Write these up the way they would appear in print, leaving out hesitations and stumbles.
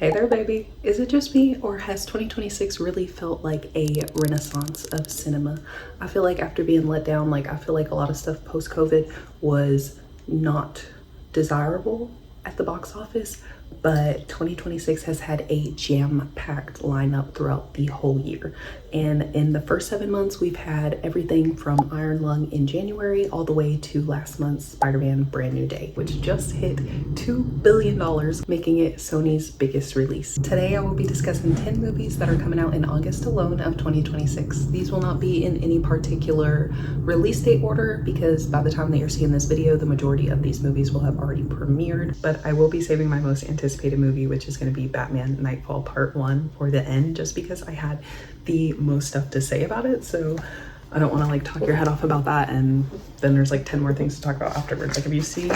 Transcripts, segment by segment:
Hey there, baby. Is it just me, or has 2026 really felt like a renaissance of cinema? I feel like after being let down, like I feel like a lot of stuff post-COVID was not desirable at the box office, but 2026 has had a jam-packed lineup throughout the whole year. And in the first 7 months, we've had everything from Iron Lung in January all the way to last month's Spider-Man Brand New Day, which just hit $2 billion, making it Sony's biggest release. Today, I will be discussing 10 movies that are coming out in August alone of 2026. These will not be in any particular release date order because by the time that you're seeing this video, the majority of these movies will have already premiered, but I will be saving my most anticipated movie, which is going to be Batman Nightfall Part 1 for the end, just because I had the most stuff to say about it. So I don't want to like talk your head off about that and then there's like 10 more things to talk about afterwards. Like if you see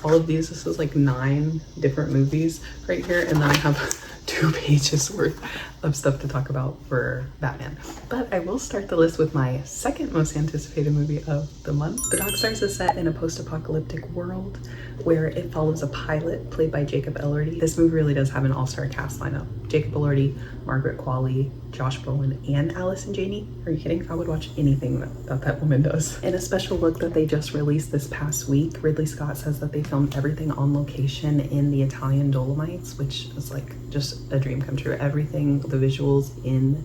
all of these, this is like 9 different movies right here, and then I have 2 pages worth of stuff to talk about for Batman. But I will start the list with my second most anticipated movie of the month. The Dog Stars is set in a post-apocalyptic world where it follows a pilot played by Jacob Elordi. This movie really does have an all-star cast lineup. Jacob Elordi, Margaret Qualley, Josh Brolin, and Allison Janney. Are you kidding? I would watch anything that woman does. In a special look that they just released this past week, Ridley Scott says that they filmed everything on location in the Italian Dolomites, which is like just a dream come true. Everything, the visuals in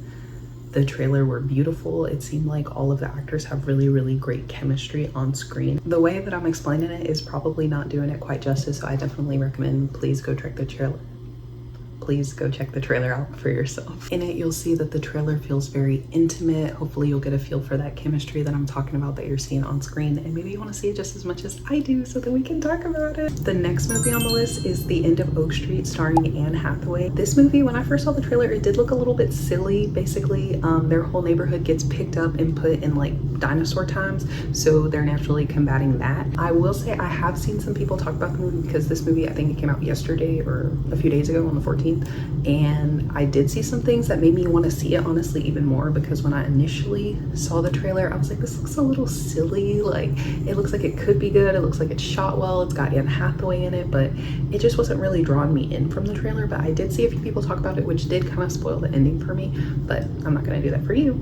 the trailer were beautiful. It seemed like all of the actors have really great chemistry on screen. The way that I'm explaining it is probably not doing it quite justice, so I definitely recommend please go check the trailer. Please go check the trailer out for yourself. In it, you'll see that the trailer feels very intimate. Hopefully you'll get a feel for that chemistry that I'm talking about that you're seeing on screen, and maybe you want to see it just as much as I do so that we can talk about it. The next movie on the list is The End of Oak Street starring Anne Hathaway. This movie, when I first saw the trailer, it did look a little bit silly. Basically, their whole neighborhood gets picked up and put in like dinosaur times, so they're naturally combating that. I will say I have seen some people talk about the movie because this movie, I think it came out yesterday or a few days ago on the 14th. And I did see some things that made me want to see it honestly even more, because when I initially saw the trailer, I was like, this looks a little silly. Like, it looks like it could be good. It looks like it's shot well. It's got Anne Hathaway in it, but it just wasn't really drawing me in from the trailer. But I did see a few people talk about it, which did kind of spoil the ending for me, but I'm not going to do that for you.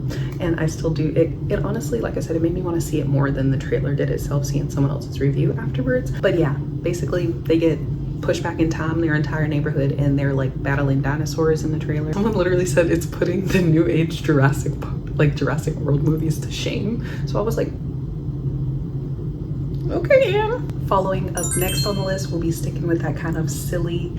And I still do. It honestly, like I said, it made me want to see it more than the trailer did itself, seeing someone else's review afterwards. But yeah, basically they get pushed back in time, their entire neighborhood, and they're like battling dinosaurs in the trailer. Someone literally said it's putting the new age Jurassic World movies to shame. So I was like, okay, yeah. Following up next on the list, we'll be sticking with that kind of silly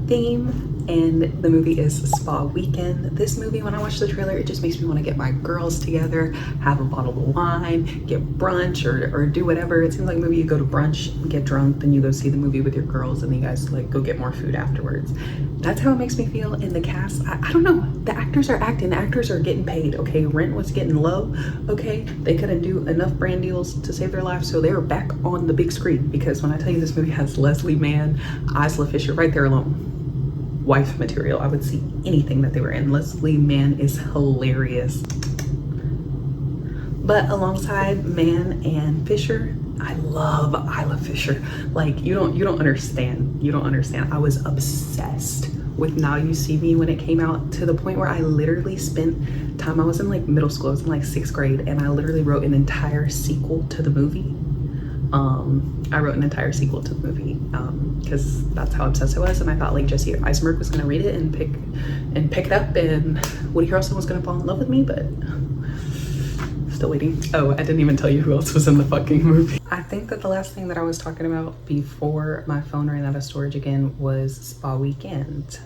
theme, and the movie is Spa Weekend. This movie, when I watch the trailer, it just makes me want to get my girls together, have a bottle of wine, get brunch, or do whatever. It seems like a movie you go to brunch, get drunk, then you go see the movie with your girls, and then you guys like go get more food afterwards. That's how it makes me feel. In the cast, I don't know, the actors are acting, the actors are getting paid, okay? Rent was getting low, okay? They couldn't do enough brand deals to save their lives, so they are back on the big screen. Because when I tell you this movie has Leslie Mann, Isla Fisher, right there alone, wife material. I would see anything that they were in. Leslie Mann is hilarious. But alongside Mann and Fisher, I love Isla Fisher. Like, you don't understand. You don't understand. I was obsessed with Now You See Me when it came out, to the point where I literally spent time, I was in like middle school, I was in like 6th grade, and I literally wrote an entire sequel to the movie. I wrote an entire sequel to the movie because that's how obsessed I was, and I thought like Jesse Eisenberg was gonna read it and pick it up, and Woody Harrelson was gonna fall in love with me, but still waiting. Oh, I didn't even tell you who else was in the fucking movie. I think that the last thing that I was talking about before my phone ran out of storage again was Spa Weekend.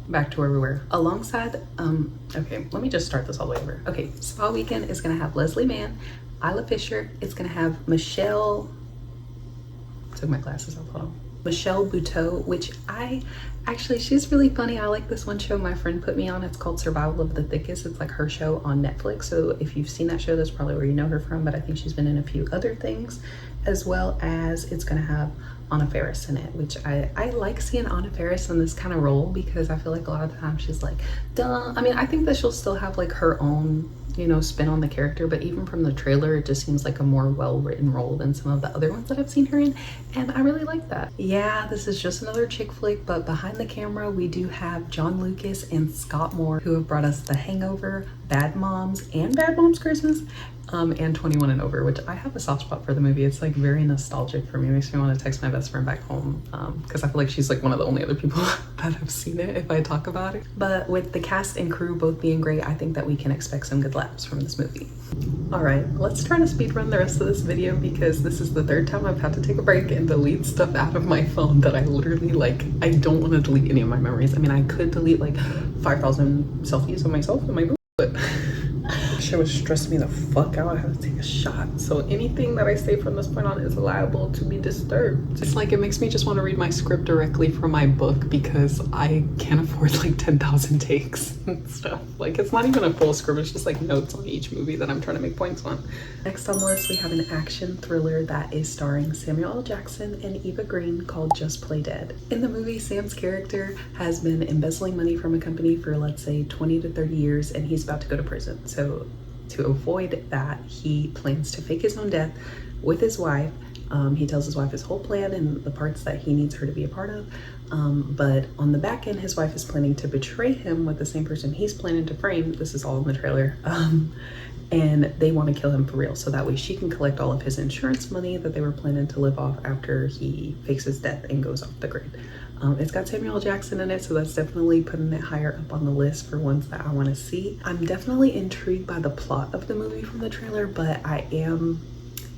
Back to where we were. Alongside, okay, let me just start this all the way over. Okay, Spa Weekend is gonna have Leslie Mann, Isla Fisher. It's gonna have Michelle, took my glasses off, hold on. Michelle Buteau, which she's really funny. I like this one show my friend put me on. It's called Survival of the Thickest. It's like her show on Netflix. So if you've seen that show, that's probably where you know her from, but I think she's been in a few other things, as well as it's gonna have Anna Faris in it, which I like seeing Anna Faris in this kind of role because I feel like a lot of the time she's like, duh. I mean, I think that she'll still have like her own, you know, spin on the character, but even from the trailer, it just seems like a more well-written role than some of the other ones that I've seen her in, and I really like that. Yeah, this is just another chick flick, but behind the camera, we do have John Lucas and Scott Moore, who have brought us The Hangover, Bad Moms, and Bad Moms Christmas, and 21 and Over, which I have a soft spot for the movie. It's like very nostalgic for me. It makes me want to text my best friend back home because I feel like she's like one of the only other people that have seen it if I talk about it. But with the cast and crew both being great, I think that we can expect some good laughs from this movie. All right, let's try to speed run the rest of this video because this is the third time I've had to take a break and delete stuff out of my phone that I literally like. I don't want to delete any of my memories. I mean, I could delete like 5,000 selfies of myself and my boob, but shit would stress me the fuck out. I have to take a shot. So anything that I say from this point on is liable to be disturbed. It's like it makes me just want to read my script directly from my book because I can't afford like 10,000 takes and stuff. Like it's not even a full script, it's just like notes on each movie that I'm trying to make points on. Next on the list, we have an action thriller that is starring Samuel L. Jackson and Eva Green called Just Play Dead. In the movie, Sam's character has been embezzling money from a company for, let's say, 20 to 30 years, and he's about to go to prison. So to avoid that, he plans to fake his own death with his wife. He tells his wife his whole plan and the parts that he needs her to be a part of. But on the back end, his wife is planning to betray him with the same person he's planning to frame. This is all in the trailer. And they want to kill him for real, so that way she can collect all of his insurance money that they were planning to live off after he fakes his death and goes off the grid. It's got Samuel L. Jackson in it, so that's definitely putting it higher up on the list for ones that I want to see. I'm definitely intrigued by the plot of the movie from the trailer, but I am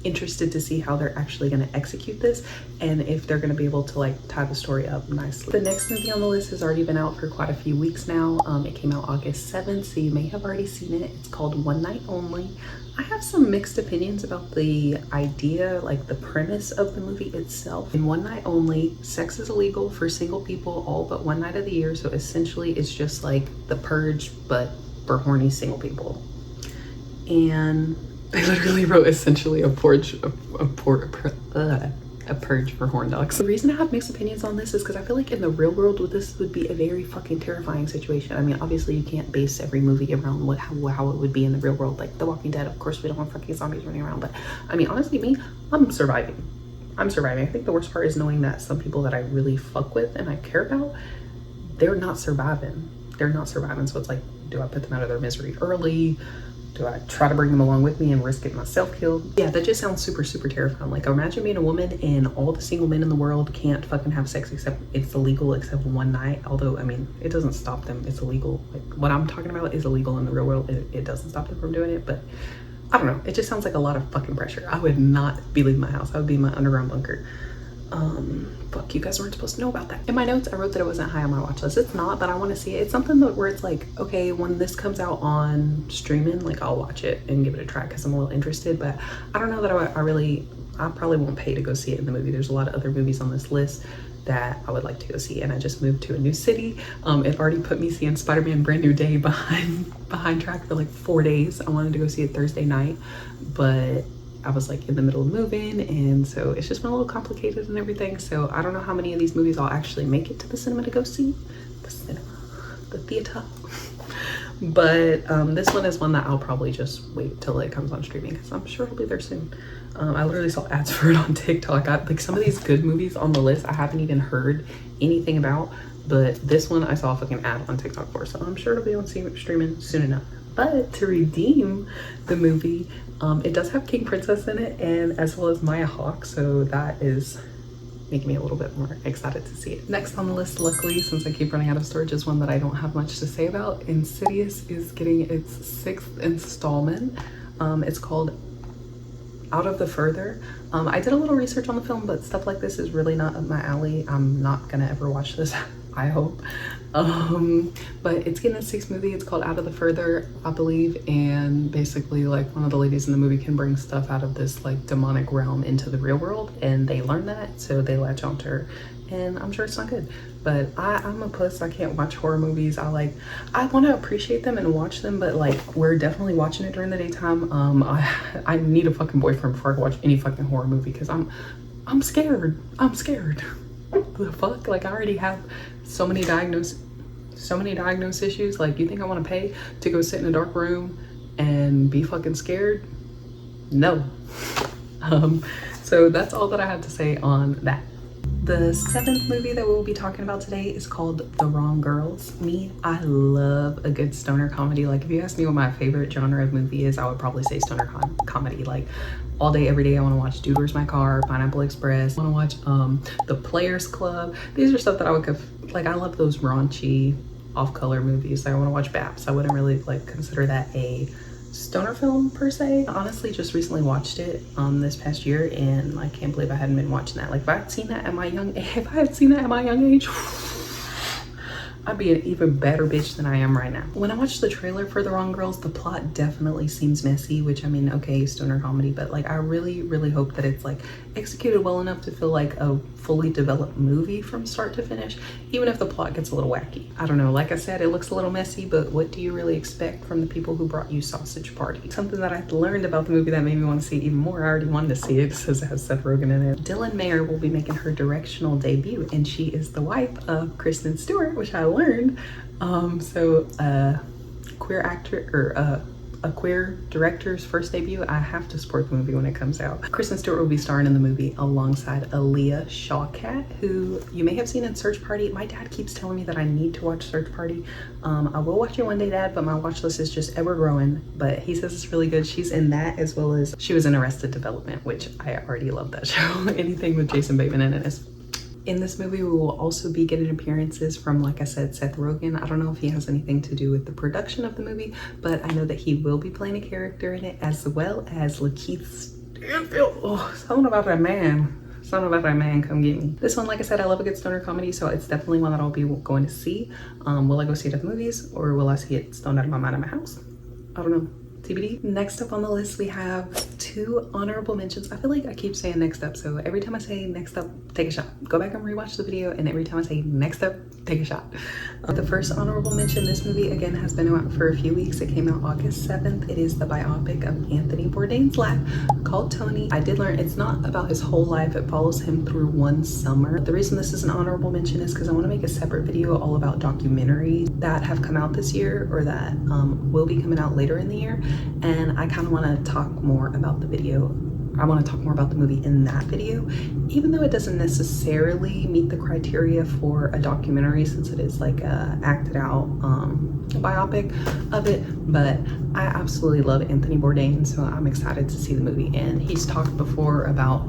interested to see how they're actually going to execute this and if they're going to be able to like tie the story up nicely. The next movie on the list has already been out for quite a few weeks now. It came out August 7th, so you may have already seen it. It's called One Night Only. I have some mixed opinions about the idea, like the premise of the movie itself. In One Night Only, sex is illegal for single people all but one night of the year, so essentially it's just like The Purge but for horny single people. And I literally wrote essentially a purge for horn dogs. The reason I have mixed opinions on this is because I feel like in the real world, this would be a very fucking terrifying situation. I mean, obviously you can't base every movie around how it would be in the real world. Like The Walking Dead, of course we don't want fucking zombies running around, but I mean, honestly, me, I'm surviving. I think the worst part is knowing that some people that I really fuck with and I care about, they're not surviving. So it's like, do I put them out of their misery early? Do I try to bring them along with me and risk getting myself killed? Yeah, that just sounds super, super terrifying. Like, imagine being a woman and all the single men in the world can't fucking have sex except it's illegal except one night. Although, I mean, it doesn't stop them. It's illegal. Like, what I'm talking about is illegal in the real world. It doesn't stop them from doing it, but I don't know. It just sounds like a lot of fucking pressure. I would not be leaving my house. I would be in my underground bunker. Fuck, you guys weren't supposed to know about that. In my notes, I wrote that it wasn't high on my watch list. It's not, but I want to see it. It's something that where it's like, okay, when this comes out on streaming, like I'll watch it and give it a try because I'm a little interested, but I don't know that I probably won't pay to go see it in the movie. There's a lot of other movies on this list that I would like to go see, and I just moved to a new city. It already put me seeing Spider-Man Brand New Day behind track for like 4 days. I wanted to go see it Thursday night, but I was like in the middle of moving, and so it's just been a little complicated and everything. So I don't know how many of these movies I'll actually make it to the cinema to go see. The theater. But this one is one that I'll probably just wait till it comes on streaming because I'm sure it'll be there soon. I literally saw ads for it on TikTok. Like some of these good movies on the list I haven't even heard anything about, but this one I saw a fucking ad on TikTok for, so I'm sure it'll be on streaming soon enough. But to redeem the movie, it does have King Princess in it, and as well as Maya Hawke, so that is making me a little bit more excited to see it. Next on the list, luckily, since I keep running out of storage, is one that I don't have much to say about. Insidious is getting its 6th installment. It's called Out of the Further. I did a little research on the film, but stuff like this is really not up my alley. I'm not gonna ever watch this, I hope. But it's getting a 6th movie. It's called Out of the Further, I believe, and basically like one of the ladies in the movie can bring stuff out of this like demonic realm into the real world, and they learn that, so they latch onto her, and I'm sure it's not good. But I'm a puss. I can't watch horror movies. I want to appreciate them and watch them, but like we're definitely watching it during the daytime. I need a fucking boyfriend before I watch any fucking horror movie because I'm I'm scared. I'm scared. The fuck? Like, I already have so many diagnosed issues. Like, you think I want to pay to go sit in a dark room and be fucking scared? No. So that's all that I have to say on that. The seventh movie that we'll be talking about today is called The Wrong Girls. I love a good stoner comedy. Like, if you ask me what my favorite genre of movie is, I would probably say stoner comedy. Like, all day, every day, I want to watch Dude, Where's My Car, Pineapple Express. I want to watch The Players Club. These are stuff that I would like. I love those raunchy, off-color movies. I want to watch Baps. I wouldn't really like consider that a stoner film per se. I honestly just recently watched it this past year, and I can't believe I hadn't been watching that. Like, if I had seen that at my young age, I'd be an even better bitch than I am right now. When I watched the trailer for The Wrong Girls, the plot definitely seems messy, which, I mean, okay, stoner comedy, but like, I really hope that it's like executed well enough to feel like a fully developed movie from start to finish, even if the plot gets a little wacky. I don't know, like I said, it looks a little messy, but what do you really expect from the people who brought you Sausage Party? Something that I learned about the movie that made me want to see it even more. I already wanted to see it since it has Seth Rogen in it. Dylan Mayer will be making her directional debut, and she is the wife of Kristen Stewart, which I learned. Queer actor, or a queer director's first debut. I have to support the movie when it comes out. Kristen Stewart will be starring in the movie alongside Aaliyah Shawkat, who you may have seen in Search Party. My dad keeps telling me that I need to watch Search Party. I will watch it one day, Dad, but my watch list is just ever growing. But he says it's really good. She's in that, as well as she was in Arrested Development, which I already love that show. Anything with Jason Bateman in it is. In this movie, we will also be getting appearances from, like I said, Seth Rogen. I don't know if he has anything to do with the production of the movie, but I know that he will be playing a character in it, as well as Lakeith Stanfield. Oh, something about that man. Something about that man, come get me. This one, like I said, I love a good stoner comedy, so it's definitely one that I'll be going to see. Will I go see it at the movies, or will I see it stoned out of my mind at my house? I don't know. TBD. Next up on the list, we have 2 honorable mentions. I feel like I keep saying next up, so every time I say next up, take a shot. Go back and rewatch the video, and every time I say next up, take a shot. The first honorable mention, this movie again has been out for a few weeks. It came out August 7th. It is the biopic of Anthony Bourdain's life called Tony. I did learn it's not about his whole life. It follows him through one summer. The reason this is an honorable mention is because I want to make a separate video all about documentaries that have come out this year, or that will be coming out later in the year. And I kind of want to talk more about the video. I want to talk more about the movie in that video, even though it doesn't necessarily meet the criteria for a documentary, since it is like a acted out biopic of it. But I absolutely love Anthony Bourdain, so I'm excited to see the movie. And he's talked before about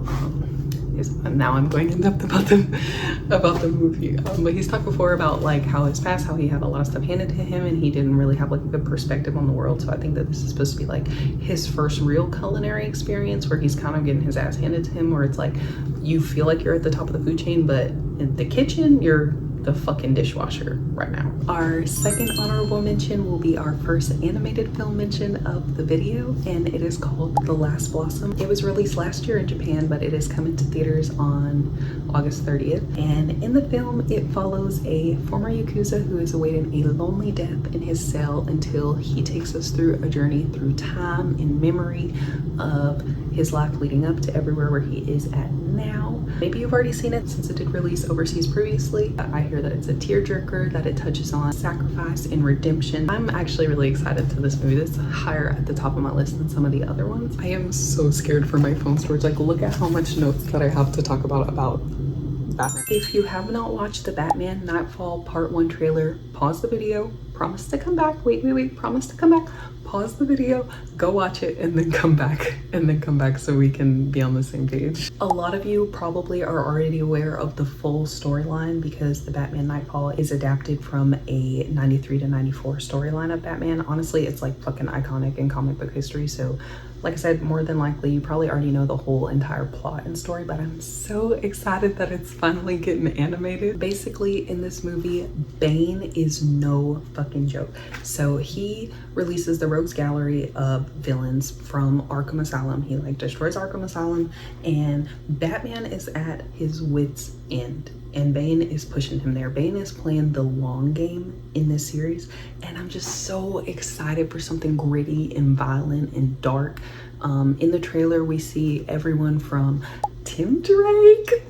now I'm going in depth about the movie, but he's talked before about like how his past, how he had a lot of stuff handed to him, and he didn't really have like a good perspective on the world. So I think that this is supposed to be like his first real culinary experience, where he's kind of getting his ass handed to him, where it's like you feel like you're at the top of the food chain, but in the kitchen you're the fucking dishwasher right now. Our second honorable mention will be our first animated film mention of the video, and it is called The Last Blossom. It was released last year in Japan, but it is coming to theaters on August 30th. And in the film, it follows a former Yakuza who is awaiting a lonely death in his cell until he takes us through a journey through time and memory of his life leading up to everywhere where he is at now. Maybe you've already seen it since it did release overseas previously. I hear that it's a tearjerker, that it touches on sacrifice and redemption. I'm actually really excited to this movie. This is higher at the top of my list than some of the other ones. I am so scared for my phone storage. Like, look at how much notes that I have to talk about Batman. If you have not watched the Batman Nightfall Part 1 trailer, pause the video, promise to come back, wait, promise to come back, pause the video, go watch it, and then come back so we can be on the same page. A lot of you probably are already aware of the full storyline, because the Batman Nightfall is adapted from a 93 to 94 storyline of Batman. Honestly, it's like fucking iconic in comic book history, so like I said, more than likely you probably already know the whole entire plot and story, but I'm so excited that it's finally getting animated. Basically, in this movie, Bane is no fucking joke. So he releases the rogues gallery of villains from Arkham Asylum. He like destroys Arkham Asylum, and Batman is at his wit's end, and Bane is pushing him there. Bane is playing the long game in this series, and I'm just so excited for something gritty and violent and dark. In the trailer, we see everyone from Tim Drake.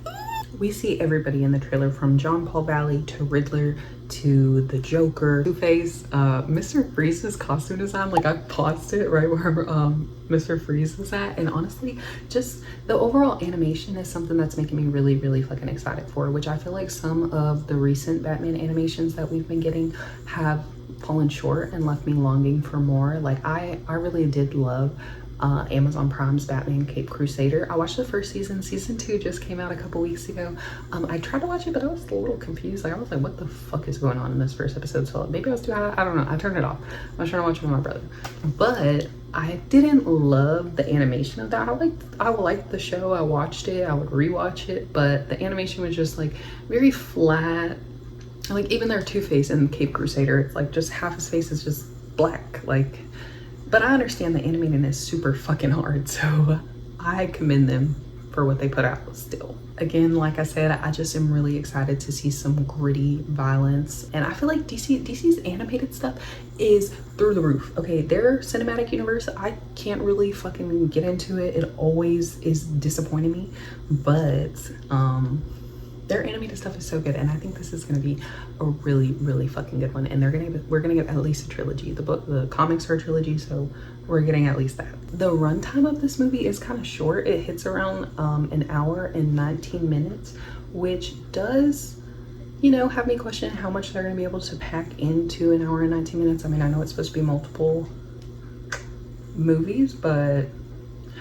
We see everybody in the trailer, from John Paul Valley to Riddler to the Joker, Two-Face, Mr. Freeze's costume design. Like, I paused it right where Mr. Freeze was at, and honestly, just the overall animation is something that's making me really, really fucking excited for, which I feel like some of the recent Batman animations that we've been getting have fallen short and left me longing for more. Like, I really did love Amazon Prime's Batman Cape Crusader. I watched the first season. Season 2 just came out a couple weeks ago. I tried to watch it, but I was a little confused. Like, I was like, what the fuck is going on in this first episode? So maybe I was too high. I don't know. I turned it off. I was trying to watch it with my brother. But I didn't love the animation of that. I liked the show. I watched it. I would rewatch it. But the animation was just like very flat. Like, even their Two-Face in Cape Crusader, it's like just half his face is just black. Like, but I understand the animating is super fucking hard, so I commend them for what they put out still. Again, like I said, I just am really excited to see some gritty violence, and I feel like DC's animated stuff is through the roof. Okay, their cinematic universe, I can't really fucking get into it. It always is disappointing me, but their animated stuff is so good, and I think this is going to be a really, really fucking good one. And we're gonna get at least a trilogy. The comics are a trilogy, so we're getting at least that. The runtime of this movie is kind of short. It hits around an hour and 19 minutes, which does, you know, have me question how much they're gonna be able to pack into an hour and 19 minutes. I mean, I know it's supposed to be multiple movies, but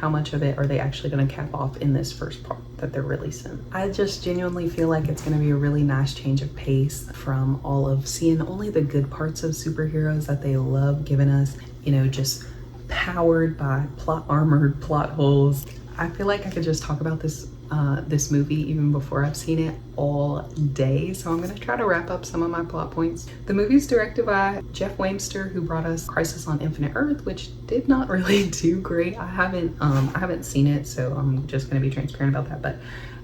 how much of it are they actually going to cap off in this first part that they're releasing? I just genuinely feel like it's going to be a really nice change of pace from all of seeing only the good parts of superheroes that they love giving us, you know, just powered by armored plot holes. I feel like I could just talk about this movie even before I've seen it all day, so I'm gonna try to wrap up some of my plot points. The movie is directed by Jeff Wamster, who brought us Crisis on Infinite Earth, which did not really do great. I haven't seen it, so I'm just gonna be transparent about that. But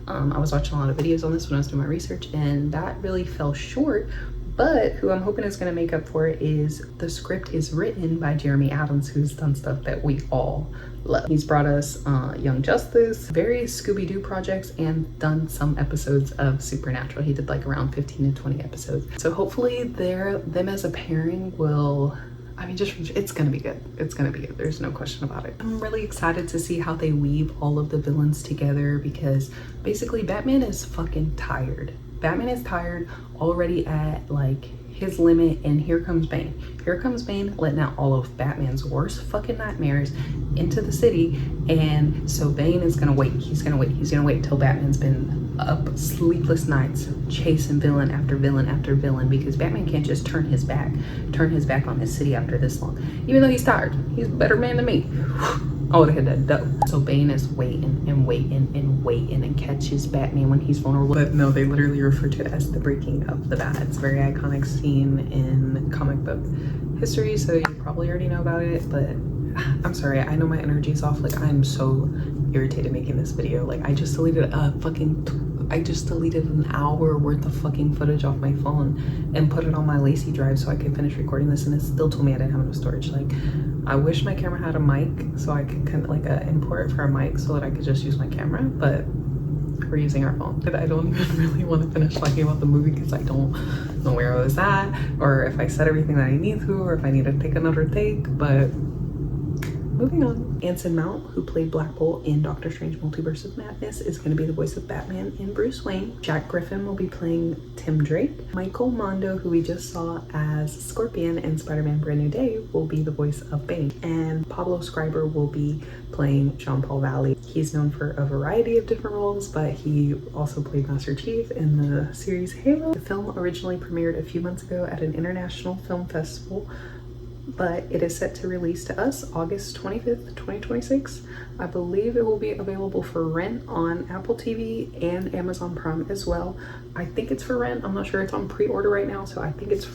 I was watching a lot of videos on this when I was doing my research, and that really fell short. But who I'm hoping is going to make up for it is the script is written by Jeremy Adams, who's done stuff that we all love. He's brought us Young Justice, various Scooby-Doo projects, and done some episodes of Supernatural. He did like around 15 to 20 episodes. So hopefully them as a pairing will, I mean, just, it's gonna be good. It's gonna be good. There's no question about it. I'm really excited to see how they weave all of the villains together, because basically Batman is fucking tired. Batman is tired, already at like his limit, and here comes Bane. Here comes Bane letting out all of Batman's worst fucking nightmares into the city, and so Bane is gonna wait. He's gonna wait till Batman's been up sleepless nights chasing villain after villain after villain, because Batman can't just turn his back on his city after this long. Even though he's tired, he's a better man than me. I would have hit that dope. So Bane is waiting and catches Batman when he's vulnerable. But no, they literally refer to it as the breaking of the bat. It's a very iconic scene in comic book history, so you probably already know about it, but I'm sorry, I know my energy's off. Like, I'm so irritated making this video. Like, I just deleted an hour worth of fucking footage off my phone and put it on my Lacy drive so I could finish recording this, and it still told me I didn't have enough storage. Like, I wish my camera had a mic so I could kind of like import for a mic so that I could just use my camera, but we're using our phone. I don't even really want to finish talking about the movie because I don't know where I was at, or if I said everything that I need to, or if I need to take another take, but moving on. Anson Mount, who played Black Bolt in Doctor Strange Multiverse of Madness, is going to be the voice of Batman and Bruce Wayne. Jack Griffin will be playing Tim Drake. Michael Mondo, who we just saw as Scorpion in Spider-Man Brand New Day, will be the voice of Bane. And Pablo Schreiber will be playing John Paul Valley. He's known for a variety of different roles, but he also played Master Chief in the series Halo. The film originally premiered a few months ago at an international film festival, but it is set to release to us August 25th, 2026. I believe it will be available for rent on Apple TV and Amazon Prime as well. I think it's for rent. I'm not sure. It's on pre-order right now, so I think it's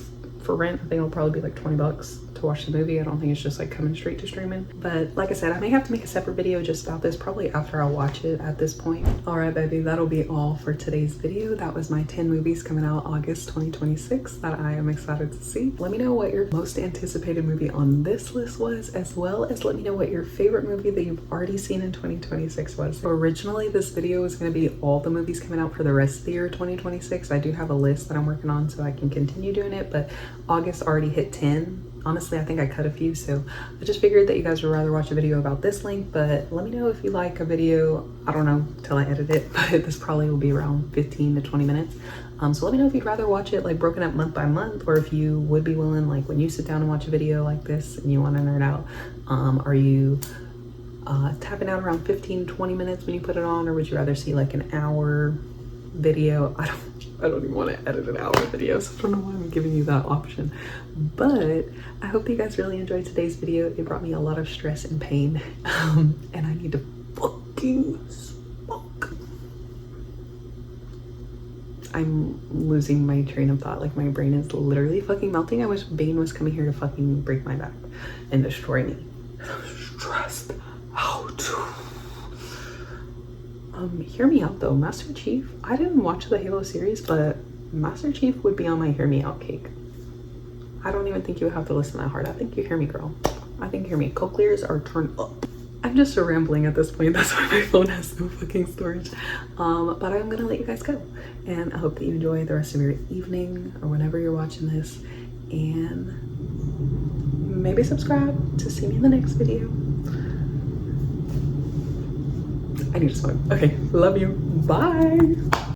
for rent. I think it'll probably be like 20 bucks to watch the movie. I don't think it's just like coming straight to streaming. But like I said, I may have to make a separate video just about this, probably after I watch it at this point. All right, baby, that'll be all for today's video. That was my 10 movies coming out August 2026 that I am excited to see. Let me know what your most anticipated movie on this list was, as well as let me know what your favorite movie that you've already seen in 2026 was. Originally, this video was going to be all the movies coming out for the rest of the year 2026. I do have a list that I'm working on so I can continue doing it, but August already hit 10. Honestly, I think I cut a few, so I just figured that you guys would rather watch a video about this length. But let me know if you like a video, I don't know till I edit it, but this probably will be around 15 to 20 minutes. So let me know if you'd rather watch it like broken up month by month, or if you would be willing, like when you sit down and watch a video like this and you want to nerd out, are you tapping out around 15 to 20 minutes when you put it on, or would you rather see like an hour video? I don't even want to edit an hour video, so I don't know why I'm giving you that option. But I hope that you guys really enjoyed today's video. It brought me a lot of stress and pain, and I need to fucking smoke. I'm losing my train of thought. Like, my brain is literally fucking melting. I wish Bane was coming here to fucking break my back and destroy me. Stressed out. Hear me out though, Master Chief. I didn't watch the Halo series, but Master Chief would be on my hear me out cake. I don't even think you would have to listen that hard. I think you hear me, girl. I think you hear me. Cochlears are turned up. I'm just rambling at this point. That's why my phone has no fucking storage. But I'm gonna let you guys go. And I hope that you enjoy the rest of your evening or whenever you're watching this. And maybe subscribe to see me in the next video. I need to smoke. Okay, love you. Bye.